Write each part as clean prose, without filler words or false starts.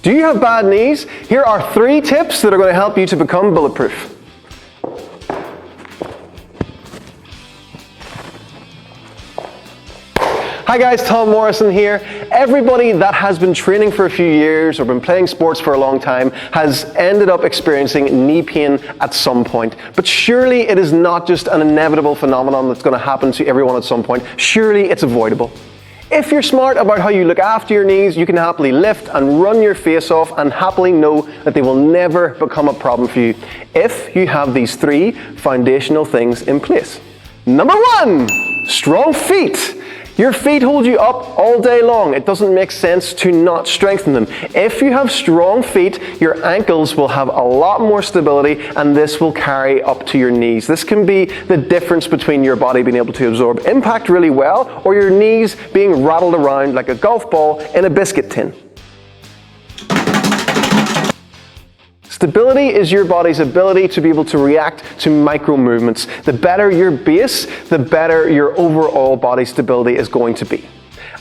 Do you have bad knees? Here are 3 tips that are going to help you to become bulletproof. Hi guys, Tom Morrison here. Everybody that has been training for a few years or been playing sports for a long time has ended up experiencing knee pain at some point. But surely it is not just an inevitable phenomenon that's going to happen to everyone at some point. Surely it's avoidable. If you're smart about how you look after your knees, you can happily lift and run your face off and happily know that they will never become a problem for you if you have these 3 foundational things in place. Number 1, strong feet. Your feet hold you up all day long. It doesn't make sense to not strengthen them. If you have strong feet, your ankles will have a lot more stability and this will carry up to your knees. This can be the difference between your body being able to absorb impact really well or your knees being rattled around like a golf ball in a biscuit tin. Stability is your body's ability to be able to react to micro movements. The better your base, the better your overall body stability is going to be.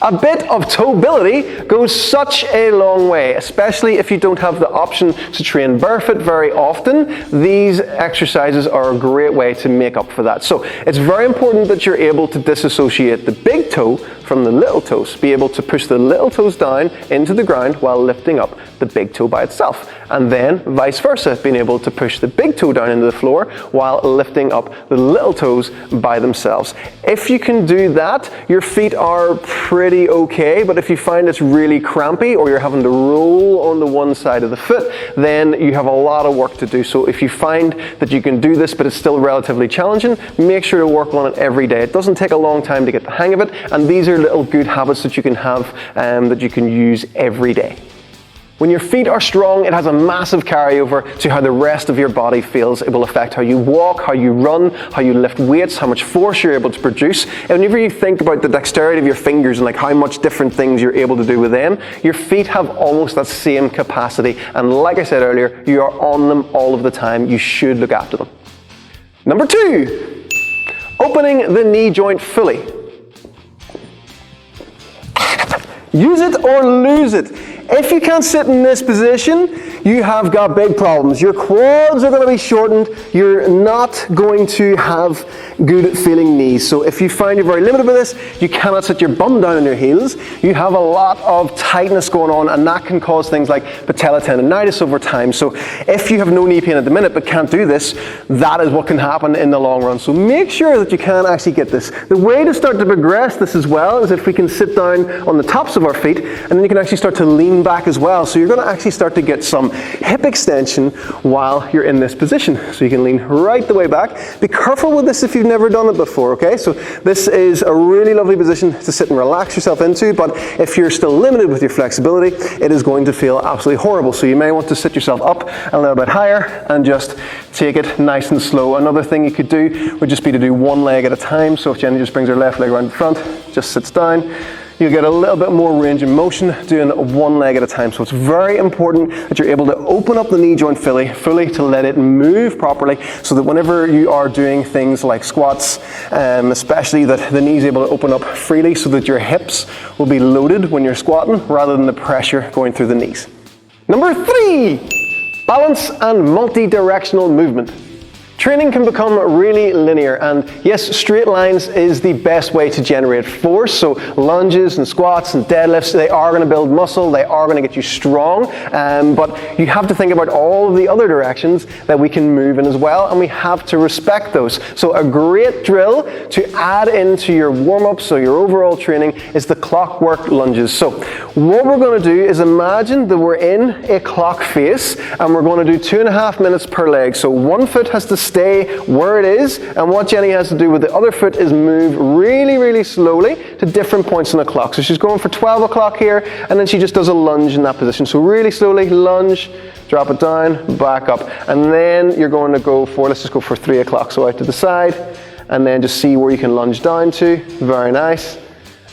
A bit of toeability goes such a long way, especially if you don't have the option to train barefoot very often. These exercises are a great way to make up for that. So it's very important that you're able to disassociate the big toe from the little toes. Be able to push the little toes down into the ground while lifting up the big toe by itself. And then vice versa, being able to push the big toe down into the floor while lifting up the little toes by themselves. If you can do that, your feet are pretty okay, but if you find it's really crampy or you're having to roll on the one side of the foot, then you have a lot of work to do. So if you find that you can do this but it's still relatively challenging, make sure to work on it every day. It doesn't take a long time to get the hang of it, and these are little good habits that you can have that you can use every day. When your feet are strong, it has a massive carryover to how the rest of your body feels. It will affect how you walk, how you run, how you lift weights, how much force you're able to produce. And whenever you think about the dexterity of your fingers and like how much different things you're able to do with them, your feet have almost that same capacity. And like I said earlier, you are on them all of the time. You should look after them. Number 2, opening the knee joint fully. Use it or lose it. If you can't sit in this position, you have got big problems. Your quads are going to be shortened. You're not going to have good feeling knees. So if you find you're very limited with this, you cannot sit your bum down on your heels. You have a lot of tightness going on, and that can cause things like patella tendonitis over time. So if you have no knee pain at the minute but can't do this, that is what can happen in the long run. So make sure that you can actually get this. The way to start to progress this as well is if we can sit down on the tops of our feet, and then you can actually start to lean back as well. So you're going to actually start to get some hip extension while you're in this position. So you can lean right the way back. Be careful with this if you've never done it before, okay? So this is a really lovely position to sit and relax yourself into, but if you're still limited with your flexibility, it is going to feel absolutely horrible. So you may want to sit yourself up a little bit higher and just take it nice and slow. Another thing you could do would just be to do one leg at a time. So if Jenny just brings her left leg around the front, just sits down, you'll get a little bit more range of motion doing one leg at a time. So it's very important that you're able to open up the knee joint fully to let it move properly, so that whenever you are doing things like squats, especially that the knee's able to open up freely so that your hips will be loaded when you're squatting rather than the pressure going through the knees. Number 3, balance and multi-directional movement. Training can become really linear, and yes, straight lines is the best way to generate force. So lunges and squats and deadlifts, they are going to build muscle, they are going to get you strong, but you have to think about all of the other directions that we can move in as well, and we have to respect those. So a great drill to add into your warm-up, so your overall training, is the clockwork lunges. So what we're going to do is imagine that we're in a clock face, and we're going to do 2.5 minutes per leg. So one foot has to stay where it is, and what Jenny has to do with the other foot is move really, really slowly to different points on the clock. So she's going for 12 o'clock here, and then she just does a lunge in that position. So really slowly, lunge, drop it down, back up, and then you're going to go for, let's just go for 3 o'clock. So out to the side, and then just see where you can lunge down to. Very nice.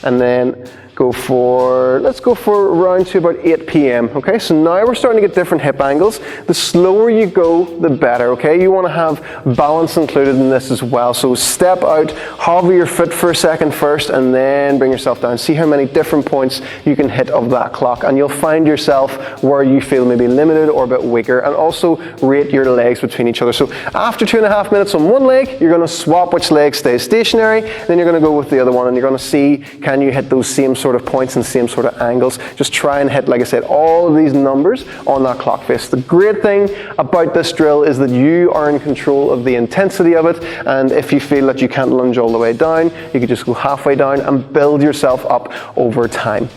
And then go for around to about 8 p.m. Okay, so now we're starting to get different hip angles. The slower you go, the better. Okay, you want to have balance included in this as well. So step out, hover your foot for a second first, and then bring yourself down. See how many different points you can hit of that clock, and you'll find yourself where you feel maybe limited or a bit weaker. And also rate your legs between each other. So after 2.5 minutes on one leg, you're going to swap which leg stays stationary. Then you're going to go with the other one, and you're going to see, can you hit those same sort of points and same sort of angles. Just try and hit, like I said, all of these numbers on that clock face. The great thing about this drill is that you are in control of the intensity of it, and if you feel that you can't lunge all the way down, you can just go halfway down and build yourself up over time.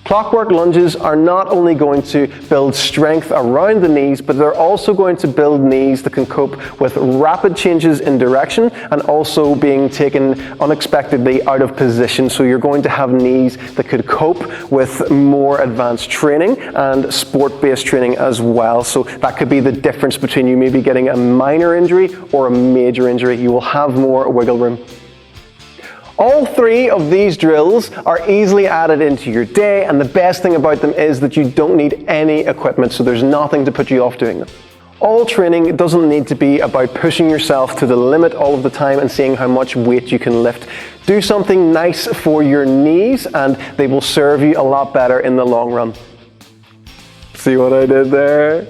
Clockwork lunges are not only going to build strength around the knees, but they're also going to build knees that can cope with rapid changes in direction and also being taken unexpectedly out of position. So you're going to have knees that could cope with more advanced training and sport-based training as well. So that could be the difference between you maybe getting a minor injury or a major injury. You will have more wiggle room. All three of these drills are easily added into your day, and the best thing about them is that you don't need any equipment, so there's nothing to put you off doing them. All training doesn't need to be about pushing yourself to the limit all of the time and seeing how much weight you can lift. Do something nice for your knees, and they will serve you a lot better in the long run. See what I did there?